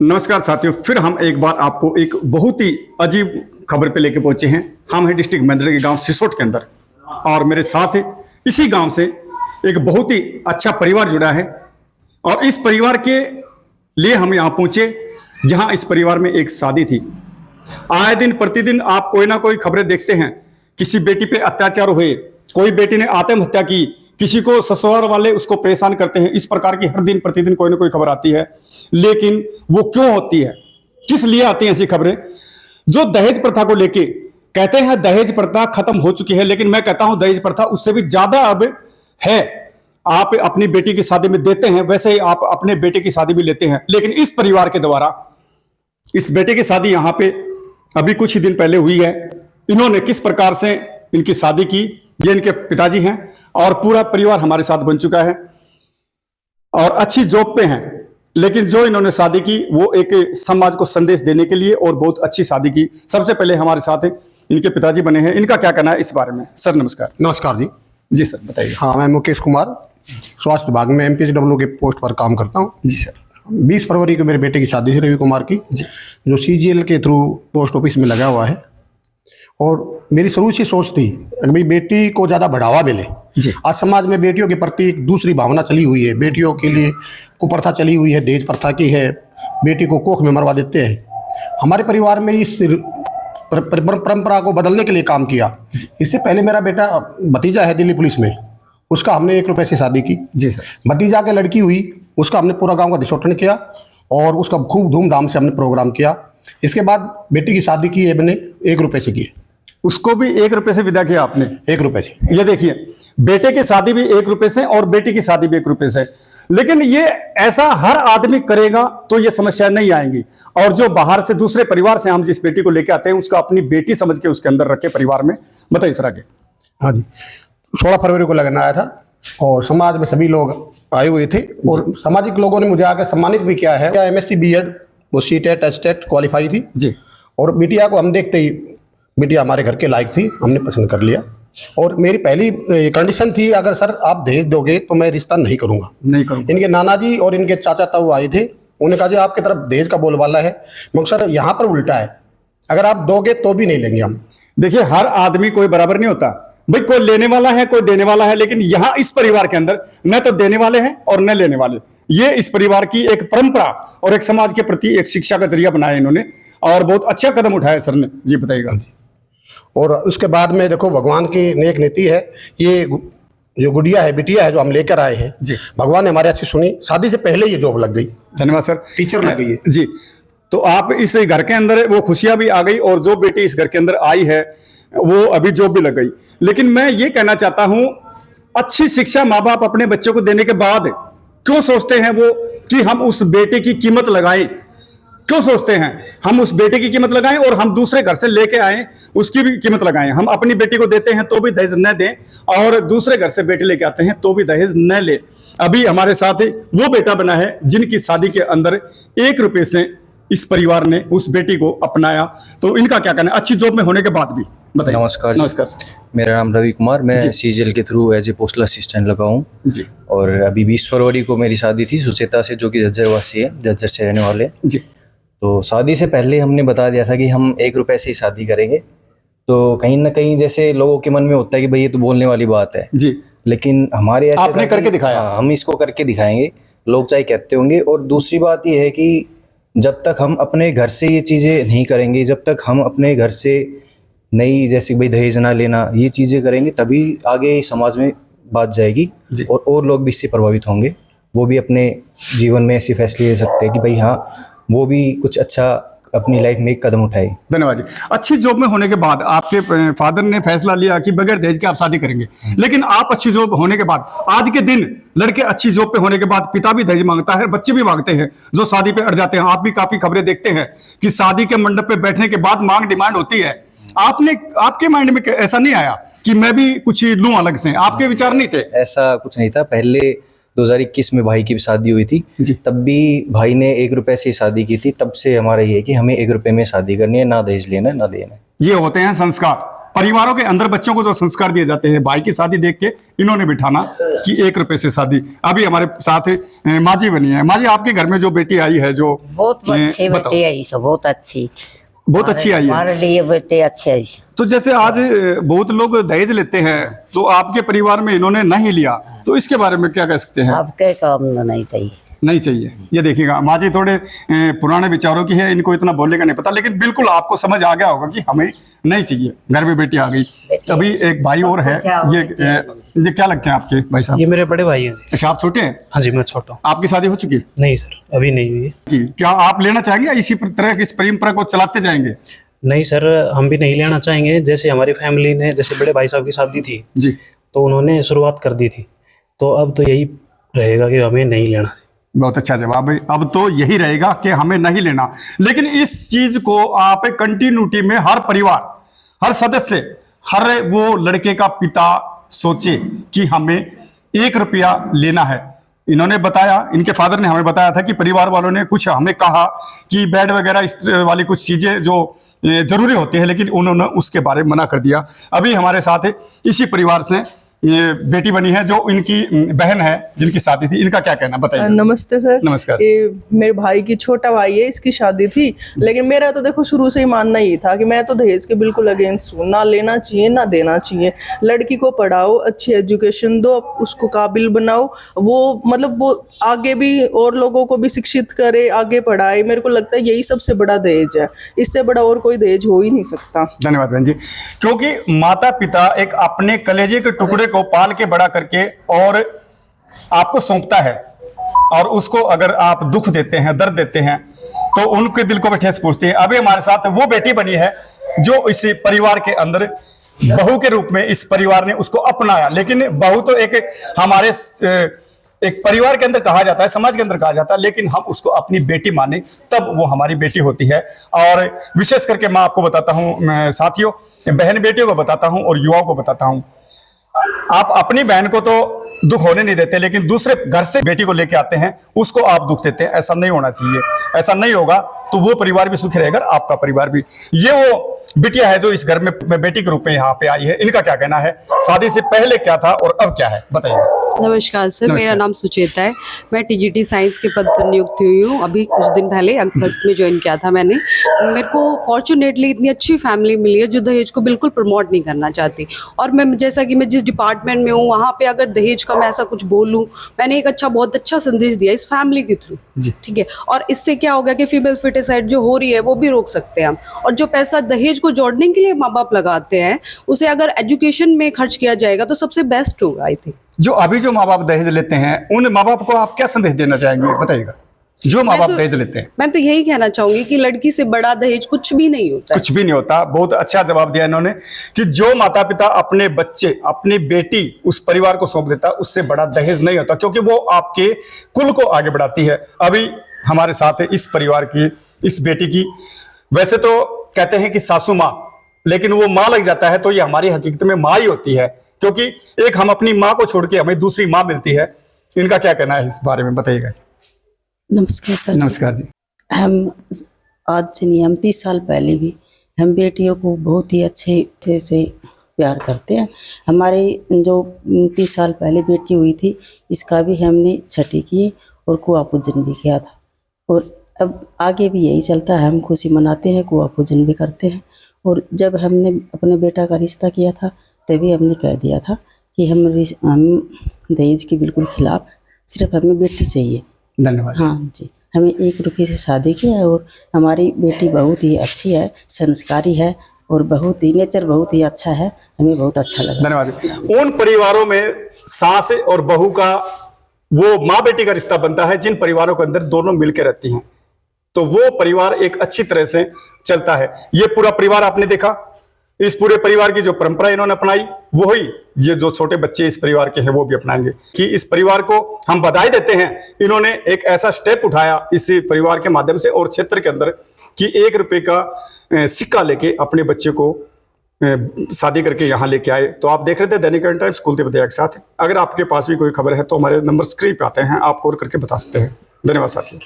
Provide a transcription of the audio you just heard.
नमस्कार साथियों, फिर हम एक बार आपको एक बहुत ही अजीब खबर पे लेके पहुंचे हैं। हम हैं डिस्ट्रिक्ट मेंदरा के गांव सिसोट के अंदर और मेरे साथ इसी गांव से एक बहुत ही अच्छा परिवार जुड़ा है और इस परिवार के लिए हम यहाँ पहुंचे जहां इस परिवार में एक शादी थी। आए दिन प्रतिदिन आप कोई ना कोई खबरें देखते हैं, किसी बेटी पे अत्याचार हुए, कोई बेटी ने आत्महत्या की, किसी को ससुराल वाले उसको परेशान करते हैं। इस प्रकार की हर दिन प्रतिदिन कोई ना कोई खबर आती है, लेकिन वो क्यों होती है, किस लिए आती हैं ऐसी खबरें? जो दहेज प्रथा को लेके कहते हैं दहेज प्रथा खत्म हो चुकी है, लेकिन मैं कहता हूं दहेज प्रथा उससे भी ज्यादा अब है। आप अपनी बेटी की शादी में देते हैं, वैसे ही आप अपने बेटे की शादी भी लेते हैं। लेकिन इस परिवार के द्वारा इस बेटे की शादी यहाँ पे अभी कुछ ही दिन पहले हुई है। इन्होंने किस प्रकार से इनकी शादी की, ये इनके पिताजी हैं और पूरा परिवार हमारे साथ बन चुका है और अच्छी जॉब पे हैं। लेकिन जो इन्होंने शादी की वो एक समाज को संदेश देने के लिए और बहुत अच्छी शादी की। सबसे पहले हमारे साथ इनके पिताजी बने हैं, इनका क्या कहना है इस बारे में? सर नमस्कार। नमस्कार जी। जी सर बताइए। हाँ, मैं मुकेश कुमार स्वास्थ्य विभाग में MPHW के पोस्ट पर काम करता हूँ। जी सर। 20 फरवरी को मेरे बेटे की शादी है रवि कुमार की, जी। जो CGL के थ्रू पोस्ट ऑफिस में लगा हुआ है। और मेरी शुरू से सोच थी कि भाई बेटी को ज़्यादा बढ़ावा मिले। जी। आज समाज में बेटियों के प्रति एक दूसरी भावना चली हुई है। बेटियों के लिए कुप्रथा चली हुई है, दहेज प्रथा की है, बेटी को कोख में मरवा देते हैं। हमारे परिवार में इस परंपरा को बदलने के लिए काम किया। इससे पहले मेरा बेटा भतीजा है दिल्ली पुलिस में, उसका हमने 1 रुपये से शादी की। जी सर। भतीजा के लड़की हुई, उसका हमने पूरा गांव का दिशोटन किया और उसका खूब धूमधाम से हमने प्रोग्राम किया। इसके बाद बेटी की शादी की हमने 1 रुपये से की। उसको भी 1 रुपये से विदा किया आपने? 1 रुपये से। ये देखिए, बेटे की शादी भी 1 रुपये से और बेटी की शादी भी 1 रुपये से। लेकिन ये ऐसा हर आदमी करेगा तो ये समस्या नहीं आएंगी। और जो बाहर से दूसरे परिवार से हम जिस बेटी को लेके आते हैं उसको अपनी बेटी समझ के उसके अंदर रखे परिवार में। बताइए सर आगे। हाँ जी, 16 फरवरी को लगन आया था और समाज में सभी लोग आए हुए थे और सामाजिक लोगों ने मुझे आकर सम्मानित भी किया है। MSc BEd वो CTET STET क्वालिफाई थी जी। और बिटिया को हम देखते ही, बिटिया हमारे घर के लायक थी, हमने पसंद कर लिया। और मेरी पहली कंडीशन थी, अगर सर आप दहेज दोगे तो मैं रिश्ता नहीं करूंगा। नहीं करूंगा। इनके नाना जी और इनके चाचा ताऊ आए थे, उन्होंने कहा जी आपकी तरफ दहेज का बोलबाला है। मगर सर यहाँ पर उल्टा है, अगर आप दोगे तो भी नहीं लेंगे हम। देखिए, हर आदमी कोई बराबर नहीं होता भाई, कोई लेने वाला है कोई देने वाला है। लेकिन यहाँ इस परिवार के अंदर न तो देने वाले हैं और न लेने वाले। ये इस परिवार की एक परंपरा और एक समाज के प्रति एक शिक्षा का जरिया बनाया इन्होंने और बहुत अच्छा कदम उठाया सर ने। जी बताइएगा। और उसके बाद में देखो, भगवान की नेक नीति है। ये जो गुड़िया है, बिटिया है जो हम लेकर आए हैं, जी, भगवान ने हमारी अच्छी सुनी। शादी से पहले ये जॉब लग गई। धन्यवाद सर। टीचर लग गई है जी। तो आप इस घर के अंदर वो खुशियां भी आ गई और जो बेटी इस घर के अंदर आई है वो अभी जॉब भी लग गई। लेकिन मैं ये कहना चाहता हूं, अच्छी शिक्षा माँ बाप अपने बच्चों को देने के बाद क्यों सोचते हैं वो कि हम उस बेटे की कीमत लगाएं? क्यों सोचते हैं हम उस बेटे की कीमत लगाएं और हम दूसरे घर से लेके आए उसकी भी कीमत लगाएं? हम अपनी बेटी को देते हैं तो भी दहेज न दें और दूसरे घर से बेटे लेके आते हैं तो भी दहेज न ले। अभी हमारे साथ वो बेटा बना है जिनकी शादी के अंदर 1 रुपये से इस परिवार ने उस बेटी को अपनाया। तो इनका क्या कहना है अच्छी जॉब में होने के बाद भी? बताइए। नमस्कार। नमस्कार सर। मेरा नाम रवि कुमार, मैं CGL के through as a postal assistant लगा हूँ जी। और अभी 20 फरवरी को मेरी शादी थी सुचेता से, जो कि झज्जर वासी है, झज्जर से रहने वाले। जी। तो शादी से पहले हमने बता दिया था कि हम 1 रुपये से ही शादी करेंगे। तो कहीं ना कहीं जैसे लोगों के मन में होता है कि भाई ये तो बोलने वाली बात है जी, लेकिन हमारे ऐसे आपने करके दिखाया। हम इसको करके दिखाएंगे, लोग चाहे कहते होंगे। और दूसरी बात ये है कि जब तक हम अपने घर से ये चीज़ें नहीं करेंगे, जब तक हम अपने घर से नई, जैसे भाई दहेज ना लेना, ये चीज़ें करेंगे, तभी आगे समाज में बात जाएगी और लोग भी इससे प्रभावित होंगे। वो भी अपने जीवन में ऐसे फैसले ले सकते हैं कि भाई हाँ, वो भी कुछ अच्छा अपनी लाइफ में एक कदम उठाए। धन्यवाद जी। अच्छी जॉब में होने के बाद आपके फादर ने फैसला लिया कि बगैर दहेज के आप शादी करेंगे। लेकिन आप अच्छी जॉब होने के बाद, आज के दिन लड़के अच्छी जॉब पे होने के बाद पिता भी दहेज मांगता है, बच्चे भी मांगते हैं जो शादी पे अड़ जाते हैं। आप भी काफी खबरें देखते हैं कि शादी के मंडप पे बैठने के बाद मांग डिमांड होती है। आपके माइंड में ऐसा नहीं आया कि मैं भी कुछ लूं अलग से? आपके विचार नहीं थे? ऐसा कुछ नहीं था। पहले 2021 में भाई की शादी हुई थी, तब भी भाई ने 1 रुपये से शादी की थी। तब से हमारा ये है कि हमें 1 रुपये में शादी करनी है, ना दहेज लेना है ना देना है। ये होते हैं संस्कार। परिवारों के अंदर बच्चों को जो संस्कार दिए जाते हैं, भाई की शादी देख के इन्होंने बिठाना कि 1 रुपए से शादी। अभी हमारे साथ माँ जी बनी है। माँ जी, आपके घर में जो बेटी आई है, जो बहुत अच्छे बताओ। बेटे आई, सब बहुत अच्छी, बहुत अच्छी आई है। हमारे लिए बेटे अच्छे आई। तो जैसे आज बहुत लोग दहेज लेते हैं, तो आपके परिवार में इन्होंने नहीं लिया, तो इसके बारे में क्या कह सकते हैं? आपके काम नहीं चाहिए, नहीं चाहिए। ये देखिएगा, माँ जी थोड़े पुराने विचारों की है, इनको इतना बोलने का नहीं पता, लेकिन बिल्कुल आपको समझ आ गया होगा कि हमें नहीं चाहिए। घर में बेटी आ गई। अभी एक भाई और है, ये क्या लगते हैं आपके भाई साहब? ये मेरे बड़े भाई हैं। अच्छा, आप छोटे हैं? हाँ जी, मैं छोटा हूँ। आपकी शादी हो चुकी है? नहीं सर, अभी नहीं हुई है। क्या आप लेना चाहेंगे या इसी तरह की इस परंपरा को चलाते जाएंगे? नहीं सर, हम भी नहीं लेना चाहेंगे। जैसे हमारी फैमिली ने, जैसे बड़े भाई साहब की शादी थी जी, तो उन्होंने शुरुआत कर दी थी, तो अब तो यही रहेगा कि हमें नहीं लेना। बहुत अच्छा जवाब है। अब तो यही रहेगा कि हमें नहीं लेना, लेकिन इस चीज को आप कंटिन्यूटी में हर परिवार, हर सदस्य, हर वो लड़के का पिता सोचे कि हमें 1 रुपया लेना है। इन्होंने बताया, इनके फादर ने हमें बताया था कि परिवार वालों ने कुछ हमें कहा कि बेड वगैरह इस तरह वाली कुछ चीजें जो जरूरी होती है, लेकिन उन्होंने उसके बारे में मना कर दिया। अभी हमारे साथ इसी परिवार से ये बेटी बनी है, जो इनकी बहन है, जिनकी शादी थी। इनका क्या कहना, बताइए। नमस्ते सर। नमस्कार। ये मेरे भाई की छोटा भाई है, इसकी शादी थी, लेकिन मेरा तो देखो शुरू से ही मानना ही था कि मैं तो दहेज के बिल्कुल अगेंस्ट हूँ। ना लेना चाहिए ना देना चाहिए। लड़की को पढ़ाओ, अच्छी एजुकेशन दो, उसको काबिल बनाओ, वो मतलब वो आगे भी और लोगों को भी शिक्षित करे, आगे पढ़ाए। मेरे को लगता है यही सबसे बड़ा दहेज है, इससे बड़ा और कोई दहेज हो ही नहीं सकता। धन्यवाद बहन जी। क्योंकि माता पिता एक अपने कलेजे के टुकड़े को पाल के बड़ा करके और आपको सौंपता है, और उसको अगर आप दुख देते हैं, दर्द देते हैं, तो उनके दिल को भी ठेस पहुंचती है। अभी हमारे साथ वो बेटी बनी है जो इस परिवार के अंदर बहू के रूप में इस परिवार ने उसको अपनाया। लेकिन बहू तो एक हमारे एक परिवार के अंदर कहा जाता है, समाज के अंदर कहा जाता है, लेकिन हम उसको अपनी बेटी माने तब वो हमारी बेटी होती है। और विशेष करके मैं आपको बताता हूं साथियों, बहन बेटियों को बताता हूं और युवाओं को बताता हूं, आप अपनी बहन को तो दुख होने नहीं देते, लेकिन दूसरे घर से बेटी को लेके आते हैं, उसको आप दुख देते हैं। ऐसा नहीं होना चाहिए। ऐसा नहीं होगा तो वो परिवार भी सुखी रहेगा, आपका परिवार भी। ये वो बिटिया है जो इस घर में बेटी के रूप में यहाँ पे आई है। इनका क्या कहना है, शादी से पहले क्या था और अब क्या है, बताइए। नमस्कार सर, मेरा नाम सुचेता है। मैं टीजीटी साइंस के पद पर नियुक्त हुई हूँ। अभी कुछ दिन पहले अगस्त में ज्वाइन किया था मैंने। मेरे को फॉर्चुनेटली इतनी अच्छी फैमिली मिली है जो दहेज को बिल्कुल प्रमोट नहीं करना चाहती। और मैं जैसा कि मैं जिस डिपार्टमेंट में हूँ, वहाँ पे अगर दहेज का मैं ऐसा कुछ बोलूँ, मैंने एक बहुत अच्छा संदेश दिया इस फैमिली के थ्रू। ठीक है, और इससे क्या होगा कि फीमेल फिटिसाइड जो हो रही है वो भी रोक सकते हैं हम। और जो पैसा दहेज को जोड़ने के लिए माँ बाप लगाते हैं, उसे अगर एजुकेशन में खर्च किया जाएगा तो सबसे बेस्ट होगा। आई थिंक जो अभी जो माँ बाप दहेज लेते हैं, उन माँ बाप को आप क्या संदेश देना चाहेंगे, बताइएगा। जो माँ बाप दहेज लेते हैं, मैं तो यही कहना चाहूंगी कि लड़की से बड़ा दहेज कुछ भी नहीं होता। कुछ भी नहीं होता। बहुत अच्छा जवाब दिया इन्होंने कि जो माता पिता अपने बच्चे, अपनी बेटी उस परिवार को सौंप देता, उससे बड़ा दहेज नहीं होता, क्योंकि वो आपके कुल को आगे बढ़ाती है। अभी हमारे साथ है इस परिवार की, इस बेटी की, वैसे तो कहते हैं कि सासू माँ, लेकिन वो माँ लग जाता है तो ये हमारी हकीकत में माँ ही होती है, क्योंकि एक हम अपनी माँ को छोड़ के हमें दूसरी माँ मिलती है। इनका क्या कहना है इस बारे में, बताइएगा। नमस्कार सर। नमस्कार जी। हम आज से नहीं, हम 30 साल पहले भी हम बेटियों को बहुत ही अच्छे से प्यार करते हैं। हमारे जो 30 साल पहले बेटी हुई थी, इसका भी हमने छठी किए और कुआं पूजन भी किया था, और अब आगे भी यही चलता है। हम खुशी मनाते हैं, कुआं पूजन भी करते हैं। और जब हमने अपने बेटा का रिश्ता किया था, तभी हमने कह दिया था कि हम दहेज के बिल्कुल खिलाफ, सिर्फ हमें बेटी चाहिए। धन्यवाद। हाँ जी, हमें 1 रुपये से शादी की है, और हमारी बेटी बहुत ही अच्छी है, संस्कारी है, और बहुत ही नेचर बहुत ही अच्छा है। हमें बहुत अच्छा लगा। धन्यवाद। उन परिवारों में सास और बहू का वो माँ बेटी का रिश्ता बनता है जिन परिवारों के अंदर दोनों मिलकर रहती हैं, तो वो परिवार एक अच्छी तरह से चलता है। ये पूरा परिवार आपने देखा, इस पूरे परिवार की जो परंपरा इन्होंने अपनाई, वो ही ये जो छोटे बच्चे इस परिवार के हैं वो भी अपनाएंगे। कि इस परिवार को हम बधाई देते हैं, इन्होंने एक ऐसा स्टेप उठाया इस परिवार के माध्यम से और क्षेत्र के अंदर कि 1 रुपये का सिक्का लेके अपने बच्चे को शादी करके यहाँ लेके आए। तो आप देख रहे थे दैनिक टाइम्स, कुलदीप दया के साथ। अगर आपके पास भी कोई खबर है तो हमारे नंबर स्क्रीन पे आते हैं, आप कॉल करके बता सकते हैं। धन्यवाद साथियों।